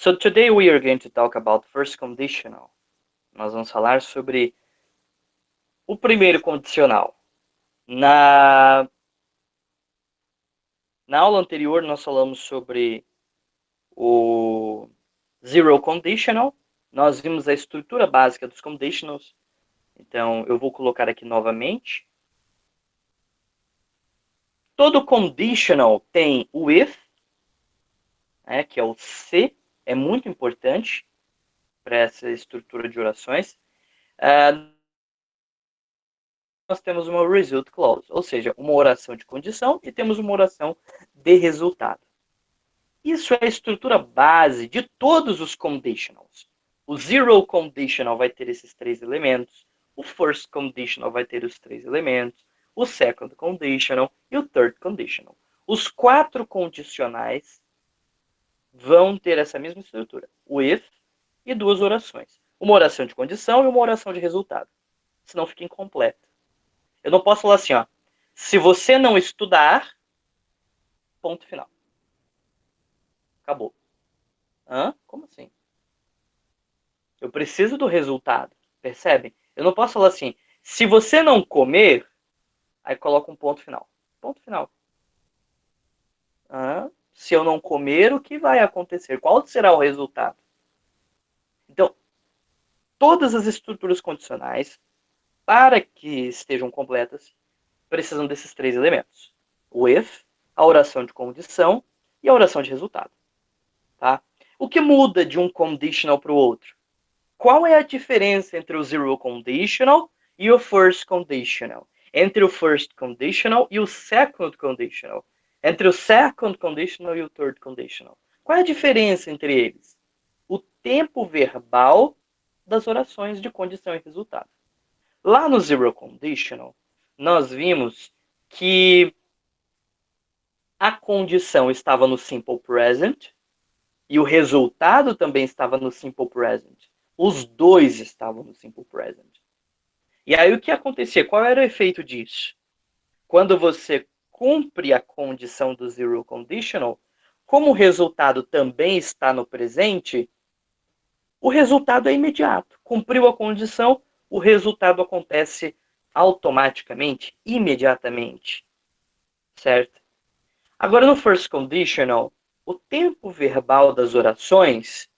So today we are going to talk about first conditional. Nós vamos falar sobre o primeiro condicional. Na aula anterior nós falamos sobre o zero conditional. Nós vimos a estrutura básica dos conditionals. Então eu vou colocar aqui novamente. Todo conditional tem o if, que é o C, é muito importante para essa estrutura de orações. Nós temos uma result clause, ou seja, uma oração de condição, e temos uma oração de resultado. Isso é a estrutura base de todos os conditionals. O zero conditional vai ter esses 3 elementos, o first conditional vai ter os 3 elementos, o second conditional e o third conditional. Os 4 condicionais vão ter essa mesma estrutura, o if e 2 orações. Uma oração de condição e uma oração de resultado. Senão fica incompleto. Eu não posso falar assim, ó, se você não estudar, ponto final. Acabou. Hã? Como assim? Eu preciso do resultado, percebem? Eu não posso falar assim, se você não comer, aí coloca um ponto final. Ponto final. Se eu não comer, o que vai acontecer? Qual será o resultado? Então, todas as estruturas condicionais, para que estejam completas, precisam desses 3 elementos. O if, a oração de condição e a oração de resultado. Tá? O que muda de um conditional para o outro? Qual é a diferença entre o zero conditional e o first conditional? Entre o first conditional e o second conditional? Entre o second conditional e o third conditional? Qual é a diferença entre eles? O tempo verbal das orações de condição e resultado. Lá no zero conditional, nós vimos que a condição estava no simple present e o resultado também estava no simple present. Os dois estavam no simple present. E aí o que acontecia? Qual era o efeito disso? Quando você cumpre a condição do zero conditional, como o resultado também está no presente, o resultado é imediato. Cumpriu a condição, o resultado acontece automaticamente, imediatamente. Certo? Agora no first conditional, o tempo verbal das orações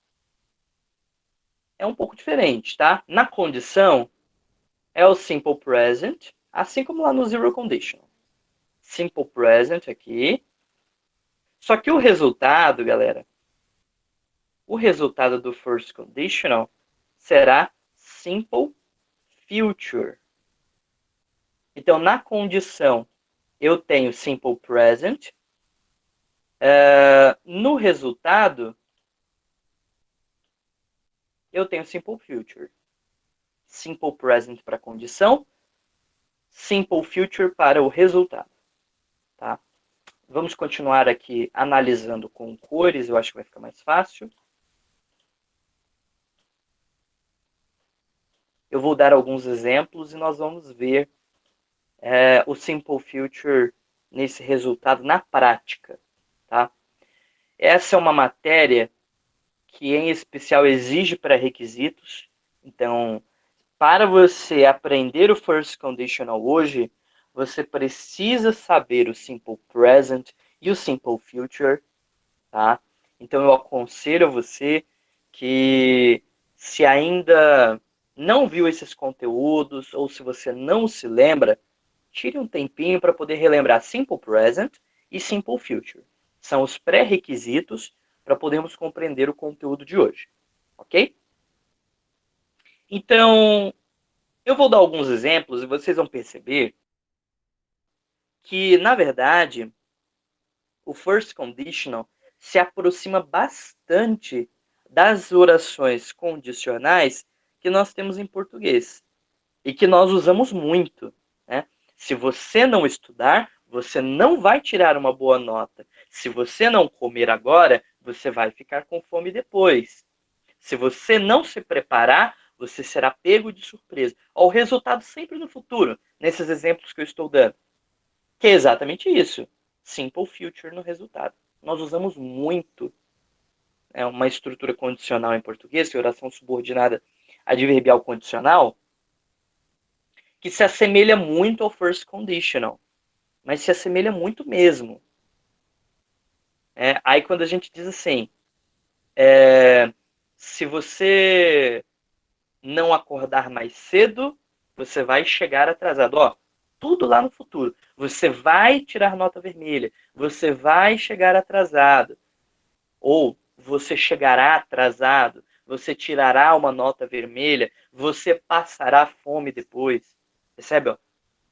é um pouco diferente, tá? Na condição, é o simple present, assim como lá no zero conditional. Simple present aqui. Só que o resultado, galera, o resultado do first conditional será simple future. Então, na condição, eu tenho simple present. No resultado, eu tenho simple future. Simple present para a condição, simple future para o resultado. Tá? Vamos continuar aqui analisando com cores, eu acho que vai ficar mais fácil. Eu vou dar alguns exemplos e nós vamos ver o simple future nesse resultado na prática. Tá? Essa é uma matéria que, em especial, exige pré-requisitos. Então, para você aprender o first conditional hoje, você precisa saber o simple present e o simple future. Tá? Então, eu aconselho a você que, se ainda não viu esses conteúdos ou se você não se lembra, tire um tempinho para poder relembrar Simple Present e Simple Future. São os pré-requisitos para podermos compreender o conteúdo de hoje. Ok? Então, eu vou dar alguns exemplos e vocês vão perceber que, na verdade, o First Conditional se aproxima bastante das orações condicionais que nós temos em português e que nós usamos muito. Né? Se você não estudar, você não vai tirar uma boa nota. Se você não comer agora, você vai ficar com fome depois. Se você não se preparar, você será pego de surpresa. O resultado sempre no futuro, nesses exemplos que eu estou dando. Que é exatamente isso. Simple future no resultado. Nós usamos muito. é uma estrutura condicional em português, que é oração subordinada adverbial condicional, que se assemelha muito ao first conditional, mas se assemelha muito mesmo. Aí quando a gente diz assim, se você não acordar mais cedo, você vai chegar atrasado. Ó, tudo lá no futuro. Você vai tirar nota vermelha, você vai chegar atrasado. Ou você chegará atrasado, você tirará uma nota vermelha, você passará fome depois. Percebe? Ó?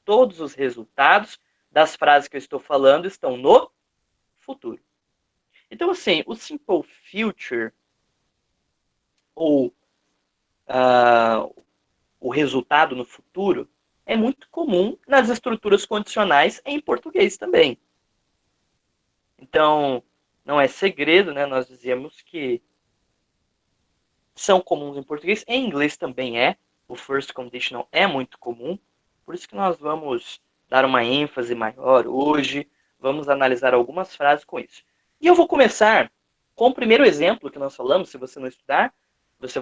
Todos os resultados das frases que eu estou falando estão no futuro. Então, assim, o simple future, ou o resultado no futuro, é muito comum nas estruturas condicionais em português também. Então, não é segredo, né? Nós dizemos que são comuns em português. Em inglês também é. O first conditional é muito comum. Por isso que nós vamos dar uma ênfase maior hoje. Vamos analisar algumas frases com isso. E eu vou começar com o primeiro exemplo que nós falamos. Se você não estudar, você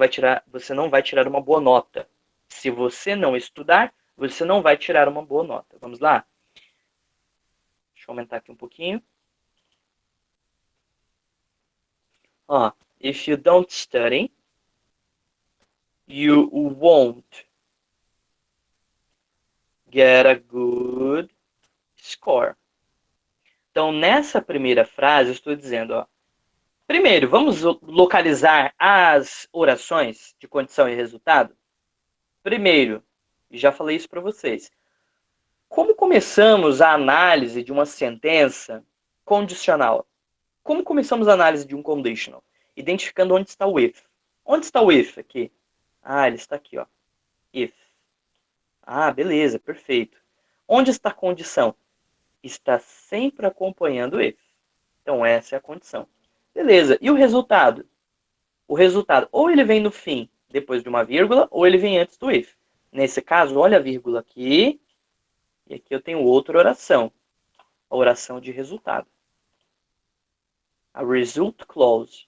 não vai tirar uma boa nota. Se você não estudar, você não vai tirar uma boa nota. Vamos lá? Deixa eu aumentar aqui um pouquinho. Ó, if you don't study, you won't get a good score. Então, nessa primeira frase, eu estou dizendo, ó, primeiro, vamos localizar as orações de condição e resultado? Primeiro, já falei isso para vocês. Como começamos a análise de uma sentença condicional? Como começamos a análise de um conditional? Identificando onde está o if. Onde está o if aqui? Ah, ele está aqui, ó. If. Ah, beleza, perfeito. Onde está a condição? Está sempre acompanhando o if. Então, essa é a condição. Beleza, e o resultado? O resultado, ou ele vem no fim, depois de uma vírgula, ou ele vem antes do if. Nesse caso, olha a vírgula aqui, e aqui eu tenho outra oração. A oração de resultado. A result clause.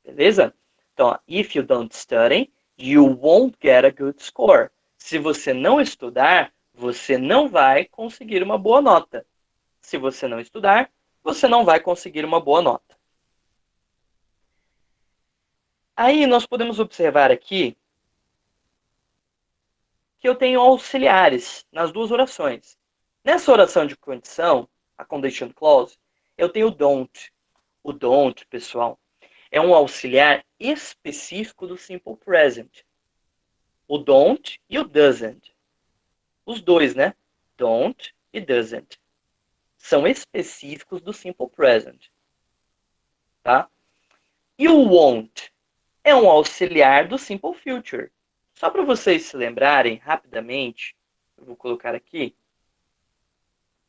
Beleza? Então, ó, if you don't study, you won't get a good score. Se você não estudar, você não vai conseguir uma boa nota. Se você não estudar, você não vai conseguir uma boa nota. Aí nós podemos observar aqui que eu tenho auxiliares nas duas orações. Nessa oração de condição, a condition clause, eu tenho o don't. O don't, pessoal, é um auxiliar específico do simple present. O don't e o doesn't. Os dois, né? Don't e doesn't. São específicos do simple present. Tá? E o won't é um auxiliar do simple future. Só para vocês se lembrarem rapidamente, eu vou colocar aqui.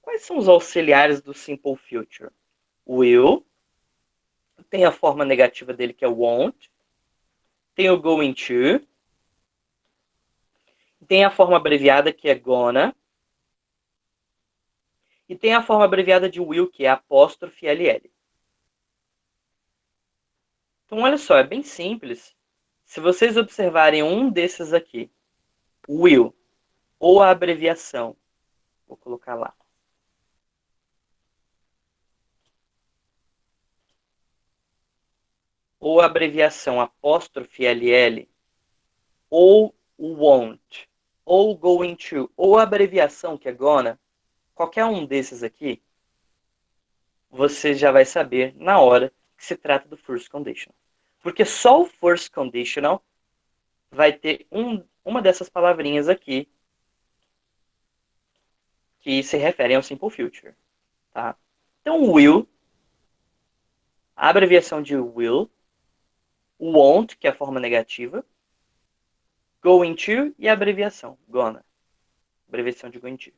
Quais são os auxiliares do simple future? O will, tem a forma negativa dele que é o won't, tem o going to, tem a forma abreviada que é gonna, e tem a forma abreviada de will, que é apóstrofe LL. Então, olha só, é bem simples. Se vocês observarem um desses aqui, will, ou a abreviação, vou colocar lá, ou a abreviação apóstrofe LL, ou o won't, ou going to, ou a abreviação que é gonna, qualquer um desses aqui, você já vai saber na hora que se trata do first conditional. Porque só o first conditional vai ter uma dessas palavrinhas aqui que se referem ao simple future. Tá? Então, will, a abreviação de will, won't, que é a forma negativa, going to e a abreviação, gonna, abreviação de going to.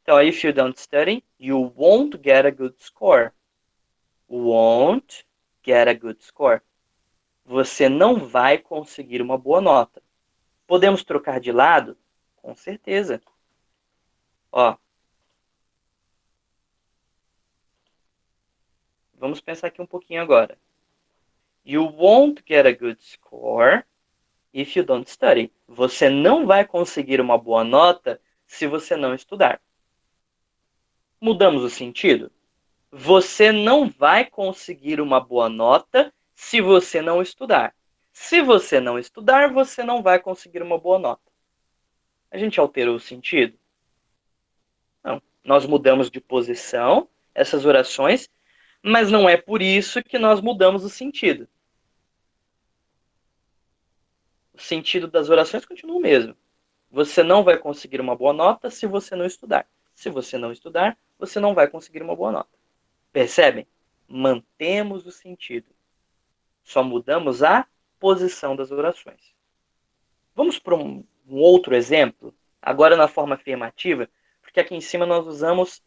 Então, if you don't study, you won't get a good score. Won't get a good score. Você não vai conseguir uma boa nota. Podemos trocar de lado? Com certeza. Ó. Vamos pensar aqui um pouquinho agora. You won't get a good score if you don't study. Você não vai conseguir uma boa nota se você não estudar. Mudamos o sentido? Você não vai conseguir uma boa nota se você não estudar. Se você não estudar, você não vai conseguir uma boa nota. A gente alterou o sentido? Não. Nós mudamos de posição essas orações, mas não é por isso que nós mudamos o sentido. O sentido das orações continua o mesmo. Você não vai conseguir uma boa nota se você não estudar. Se você não estudar, você não vai conseguir uma boa nota. Percebem? Mantemos o sentido. Só mudamos a posição das orações. Vamos para um outro exemplo, agora na forma afirmativa, porque aqui em cima nós usamos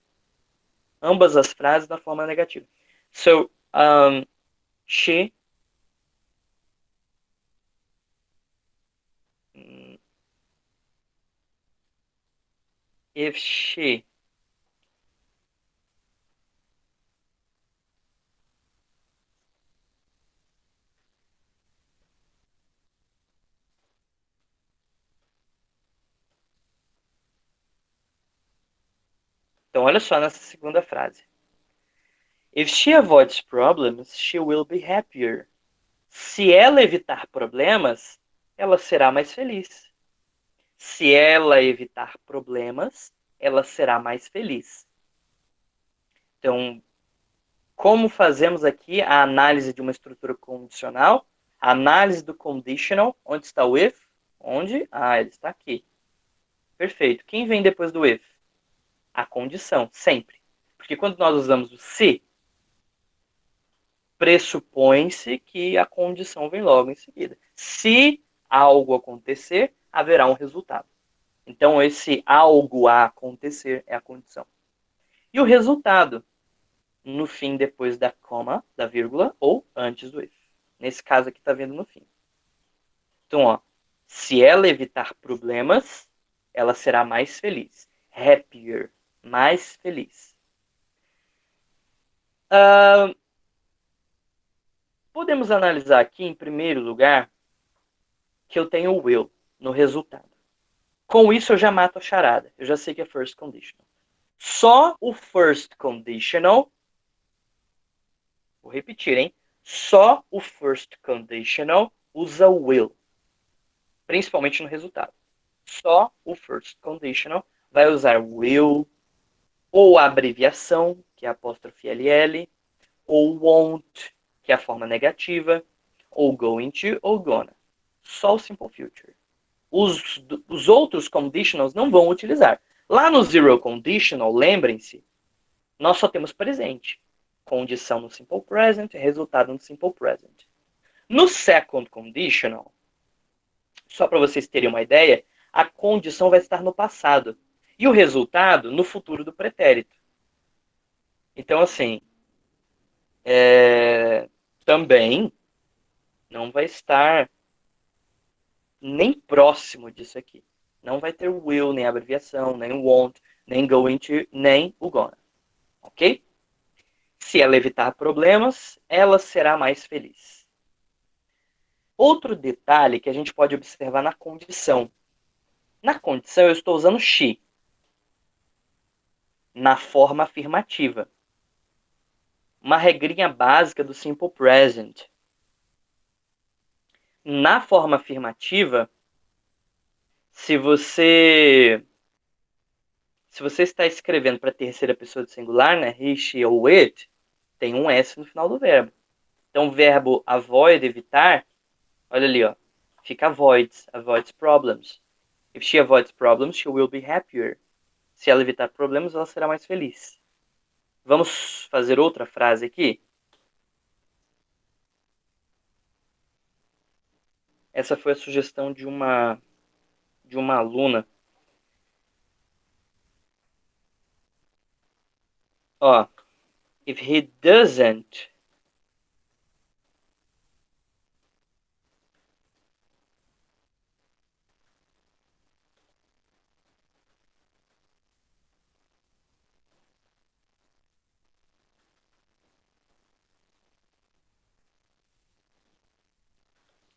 ambas as frases na forma negativa. So, she if she Então, olha só nessa segunda frase. If she avoids problems, she will be happier. Se ela evitar problemas, ela será mais feliz. Se ela evitar problemas, ela será mais feliz. Então, como fazemos aqui a análise de uma estrutura condicional? A análise do conditional, onde está o if? Onde? Ah, ele está aqui. Perfeito. Quem vem depois do if? A condição, sempre. Porque quando nós usamos o se, pressupõe-se que a condição vem logo em seguida. Se algo acontecer, haverá um resultado. Então, esse algo a acontecer é a condição. E o resultado? No fim, depois da coma, da vírgula, ou antes do if. Nesse caso aqui está vendo no fim. Então, ó, se ela evitar problemas, ela será mais feliz. Happier, mais feliz. Podemos analisar aqui, em primeiro lugar, que eu tenho o will no resultado. Com isso, eu já mato a charada. Eu já sei que é first conditional. Só o first conditional, vou repetir, hein? Só o first conditional usa o will, principalmente no resultado. Só o first conditional vai usar will, ou a abreviação, que é a apóstrofe LL, ou won't, que é a forma negativa, ou going to, ou gonna. Só o simple future. Os outros conditionals não vão utilizar. Lá no zero conditional, lembrem-se, nós só temos presente. Condição no simple present, resultado no simple present. No second conditional, só para vocês terem uma ideia, a condição vai estar no passado e o resultado no futuro do pretérito. Então, assim, também não vai estar nem próximo disso aqui. Não vai ter will, nem abreviação, nem won't, nem going to, nem o gonna. Ok? Se ela evitar problemas, ela será mais feliz. Outro detalhe que a gente pode observar na condição. Na condição, eu estou usando she na forma afirmativa. Uma regrinha básica do simple present. Na forma afirmativa, se você está escrevendo para a terceira pessoa do singular, né, he, she ou it, tem um S no final do verbo. Então, o verbo avoid, evitar, olha ali, ó, fica avoids problems. If she avoids problems, she will be happier. Se ela evitar problemas, ela será mais feliz. Vamos fazer outra frase aqui? Essa foi a sugestão de uma aluna. Ó, if he doesn't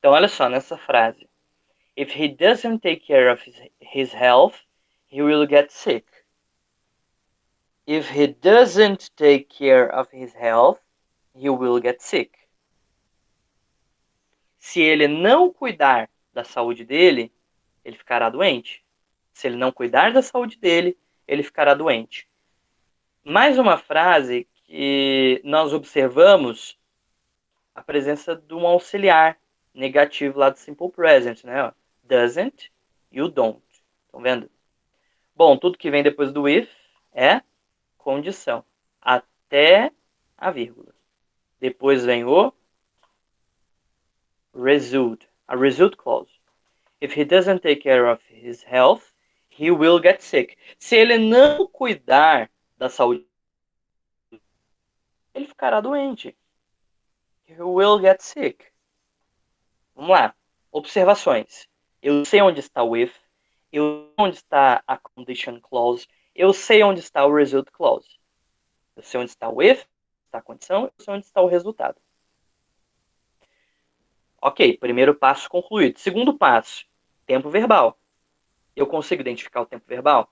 Então, olha só nessa frase. If he doesn't take care of his health, he will get sick. If he doesn't take care of his health, he will get sick. Se ele não cuidar da saúde dele, ele ficará doente. Se ele não cuidar da saúde dele, ele ficará doente. Mais uma frase que nós observamos a presença de um auxiliar negativo lá do Simple Present, né? Doesn't, you don't. Estão vendo? Bom, tudo que vem depois do if é condição. Até a vírgula. Depois vem o result. A result clause. If he doesn't take care of his health, he will get sick. Se ele não cuidar da saúde, ele ficará doente. He will get sick. Vamos lá. Observações. Eu sei onde está o if. Eu sei onde está a condition clause. Eu sei onde está o result clause. Eu sei onde está o if, está a condição. Eu sei onde está o resultado. Ok, primeiro passo concluído. Segundo passo, tempo verbal. Eu consigo identificar o tempo verbal?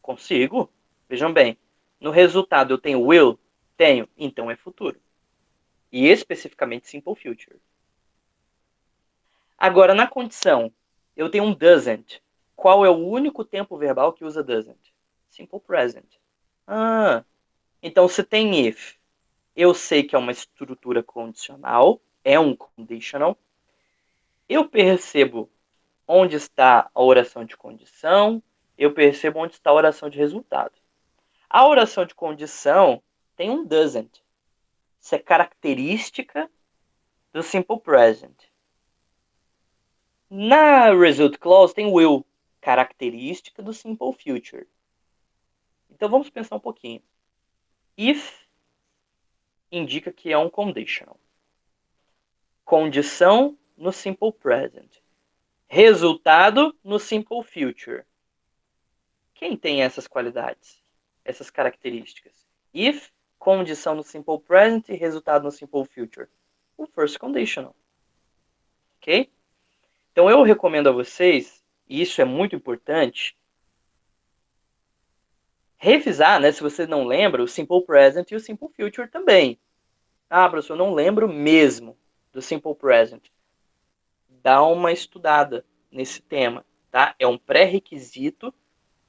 Consigo. Vejam bem. No resultado eu tenho will? Tenho. Então é futuro. E especificamente simple future. Agora, na condição, eu tenho um doesn't. Qual é o único tempo verbal que usa doesn't? Simple present. Então se tem if, eu sei que é uma estrutura condicional, é um conditional. Eu percebo onde está a oração de condição, eu percebo onde está a oração de resultado. A oração de condição tem um doesn't. Isso é característica do simple present. Na result clause tem will, característica do simple future. Então vamos pensar um pouquinho. If indica que é um conditional. Condição no simple present. Resultado no simple future. Quem tem essas qualidades? Essas características? If, condição no simple present e resultado no simple future. O first conditional. Ok? Então eu recomendo a vocês, e isso é muito importante, revisar, né, se você não lembra, o simple present e o simple future também. Ah, professor, eu não lembro mesmo do simple present. Dá uma estudada nesse tema, tá? É um pré-requisito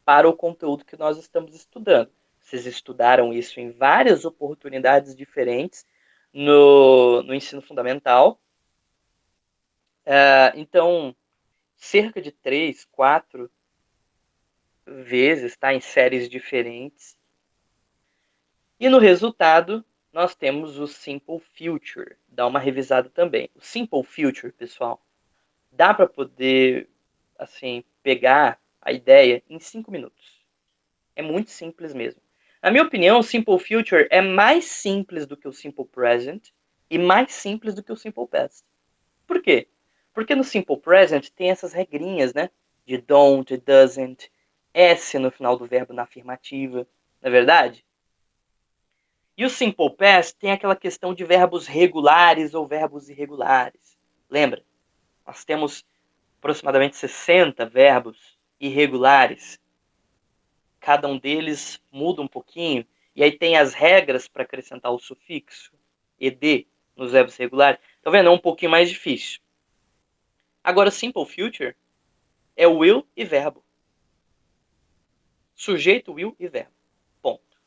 para o conteúdo que nós estamos estudando. Vocês estudaram isso em várias oportunidades diferentes no ensino fundamental. Então, cerca de 3, 4 vezes, tá? Em séries diferentes. E no resultado, nós temos o Simple Future. Dá uma revisada também. O Simple Future, pessoal, dá para poder, assim, pegar a ideia em 5 minutos. É muito simples mesmo. Na minha opinião, o Simple Future é mais simples do que o Simple Present e mais simples do que o Simple Past. Por quê? Porque no Simple Present tem essas regrinhas, né? De don't, doesn't, S no final do verbo na afirmativa, não é verdade? E o Simple Past tem aquela questão de verbos regulares ou verbos irregulares. Lembra? Nós temos aproximadamente 60 verbos irregulares. Cada um deles muda um pouquinho. E aí tem as regras para acrescentar o sufixo ed nos verbos regulares. Tá vendo? É um pouquinho mais difícil. Agora, Simple Future é will e verbo. Sujeito, will e verbo. Ponto.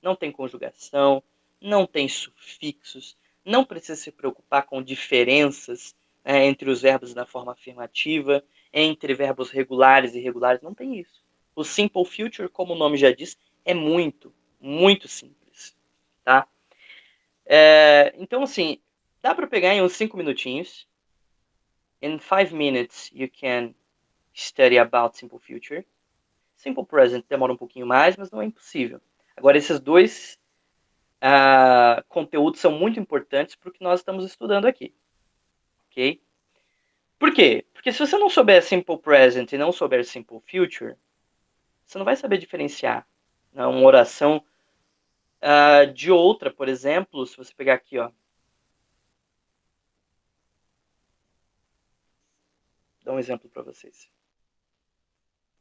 Não tem conjugação, não tem sufixos, não precisa se preocupar com diferenças entre os verbos da forma afirmativa, entre verbos regulares e irregulares, não tem isso. O Simple Future, como o nome já diz, é muito, muito simples. Tá? Então, assim, dá para pegar em uns 5 minutinhos. In 5 minutes, you can study about Simple Future. Simple Present demora um pouquinho mais, mas não é impossível. Agora, esses dois conteúdos são muito importantes para o que nós estamos estudando aqui. Ok? Por quê? Porque se você não souber Simple Present e não souber Simple Future, você não vai saber diferenciar, né, uma oração de outra. Por exemplo, se você pegar aqui, ó, dar um exemplo para vocês.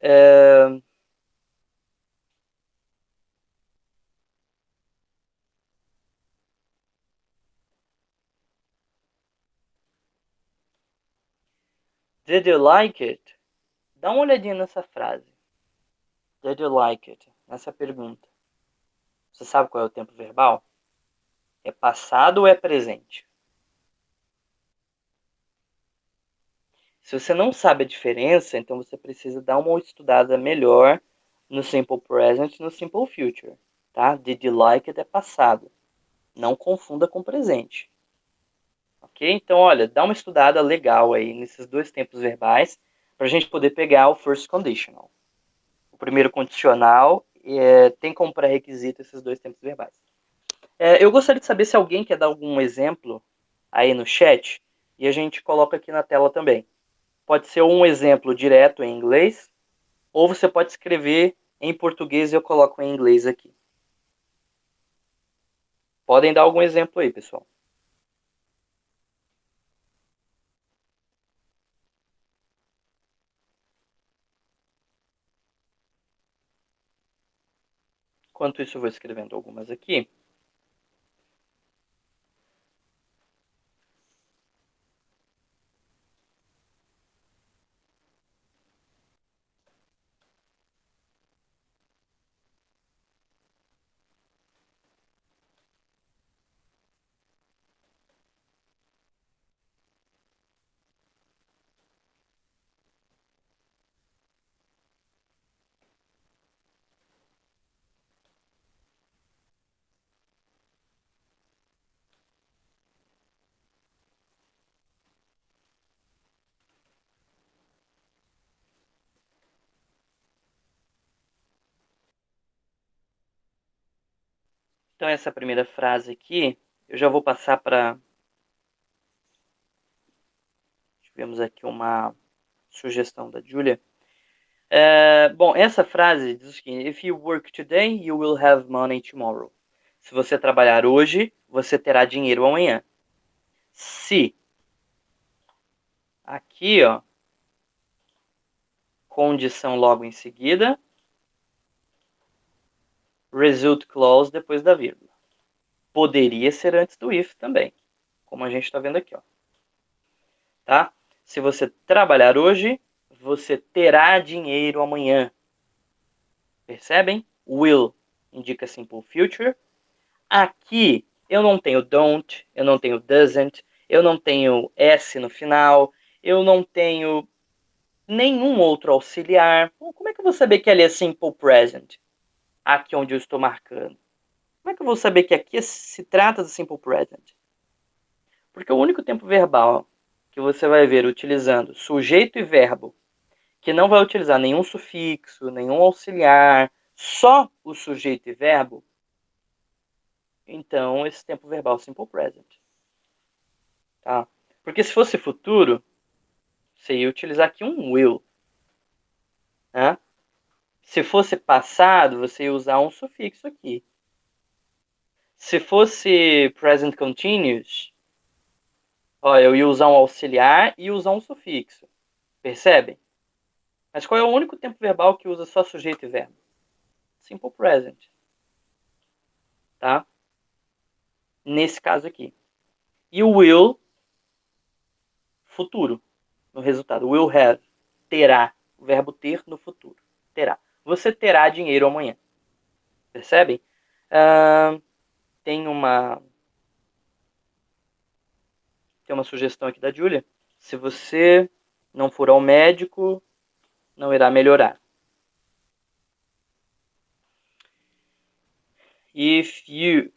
É... Did you like it? Dá uma olhadinha nessa frase. Did you like it? Nessa pergunta. Você sabe qual é o tempo verbal? É passado ou é presente? Se você não sabe a diferença, então você precisa dar uma estudada melhor no Simple Present e no Simple Future. Tá? Did you like it é passado. Não confunda com presente. Ok? Então, olha, dá uma estudada legal aí nesses dois tempos verbais para a gente poder pegar o first conditional. O primeiro condicional tem como pré-requisito esses dois tempos verbais. Eu gostaria de saber se alguém quer dar algum exemplo aí no chat e a gente coloca aqui na tela também. Pode ser um exemplo direto em inglês ou você pode escrever em português e eu coloco em inglês aqui. Podem dar algum exemplo aí, pessoal. Enquanto isso, eu vou escrevendo algumas aqui. Então, essa primeira frase aqui, eu já vou passar para... Tivemos aqui uma sugestão da Julia. Bom, essa frase diz o seguinte: If you work today, you will have money tomorrow. Se você trabalhar hoje, você terá dinheiro amanhã. Se aqui, ó, condição logo em seguida, result clause depois da vírgula. Poderia ser antes do if também, como a gente está vendo aqui, ó. Tá? Se você trabalhar hoje, você terá dinheiro amanhã. Percebem? Will indica simple future. Aqui eu não tenho don't, eu não tenho doesn't, eu não tenho s no final, eu não tenho nenhum outro auxiliar. Como é que eu vou saber que ali é simple present? Aqui onde eu estou marcando. Como é que eu vou saber que aqui se trata de simple present? Porque o único tempo verbal que você vai ver utilizando sujeito e verbo, que não vai utilizar nenhum sufixo, nenhum auxiliar, só o sujeito e verbo, então esse tempo verbal é simple present. Tá? Porque se fosse futuro, você ia utilizar aqui um will. Né? Se fosse passado, você ia usar um sufixo aqui. Se fosse present continuous, ó, eu ia usar um auxiliar e usar um sufixo. Percebem? Mas qual é o único tempo verbal que usa só sujeito e verbo? Simple present. Tá? Nesse caso aqui. E o will, futuro, no resultado. Will have, terá. O verbo ter no futuro. Terá. Você terá dinheiro amanhã. Percebem? Tem uma sugestão aqui da Julia. Se você não for ao médico, não irá melhorar. If you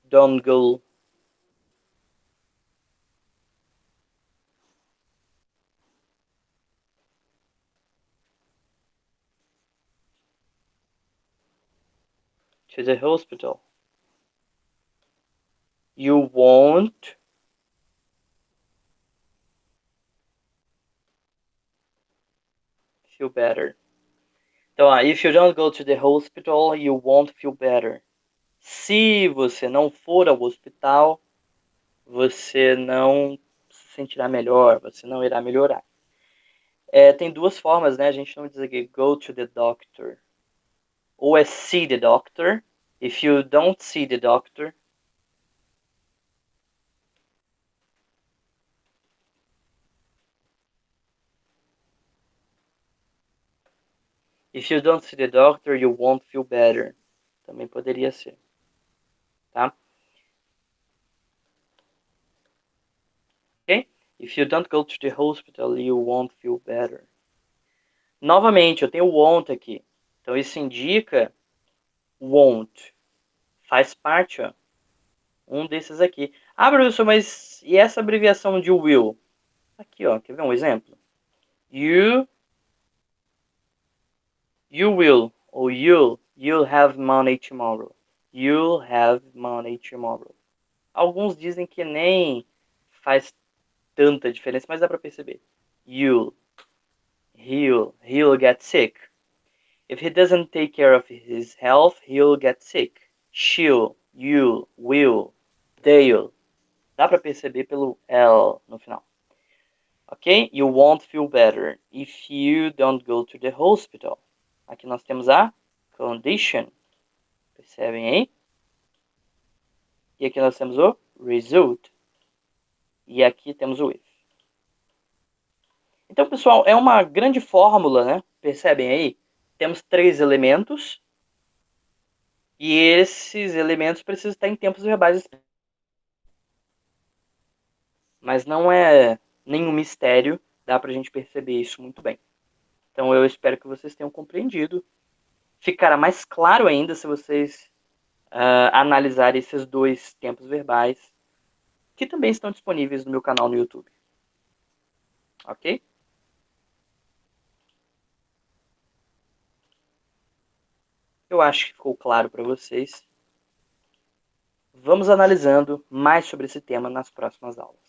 don't go to the hospital, you won't feel better. Então, if you don't go to the hospital, you won't feel better. Se você não for ao hospital, você não se sentirá melhor, você não irá melhorar. Tem duas formas, né? A gente não diz aqui go to the doctor. Ou é see the doctor. If you don't see the doctor. If you don't see the doctor, you won't feel better. Também poderia ser. Tá? Ok? If you don't go to the hospital, you won't feel better. Novamente, eu tenho won't aqui. Então, isso indica won't. Faz parte, ó. Um desses aqui. Ah, professor, mas e essa abreviação de will? Aqui, ó. Quer ver um exemplo? You will. Ou you'll have money tomorrow. You'll have money tomorrow. Alguns dizem que nem faz tanta diferença, mas dá para perceber. He'll get sick. If he doesn't take care of his health, he'll get sick. She'll, you, will, they'll. Dá para perceber pelo L no final. Ok? You won't feel better if you don't go to the hospital. Aqui nós temos a condition. Percebem aí? E aqui nós temos o result. E aqui temos o if. Então, pessoal, é uma grande fórmula, né? Percebem aí? Temos 3 elementos. E esses elementos precisam estar em tempos verbais. Mas não é nenhum mistério. Dá pra gente perceber isso muito bem. Então, eu espero que vocês tenham compreendido. Ficará mais claro ainda se vocês analisarem esses 2 tempos verbais, que também estão disponíveis no meu canal no YouTube. Ok? Eu acho que ficou claro para vocês. Vamos analisando mais sobre esse tema nas próximas aulas.